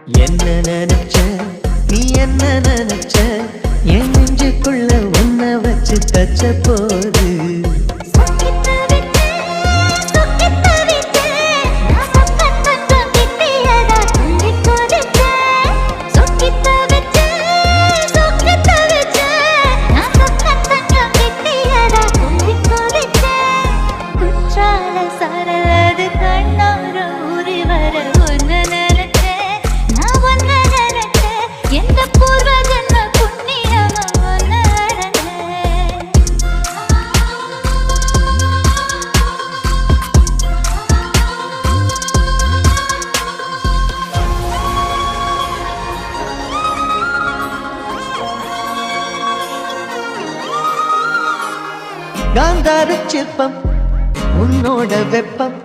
என்ன நினைச்ச நீ என்ன நினைச்ச என் நெஞ்சுக்குள்ள உன்னை வச்சு தச்ச போது காந்தார சிற்பம் உன்னோட வெப்பம்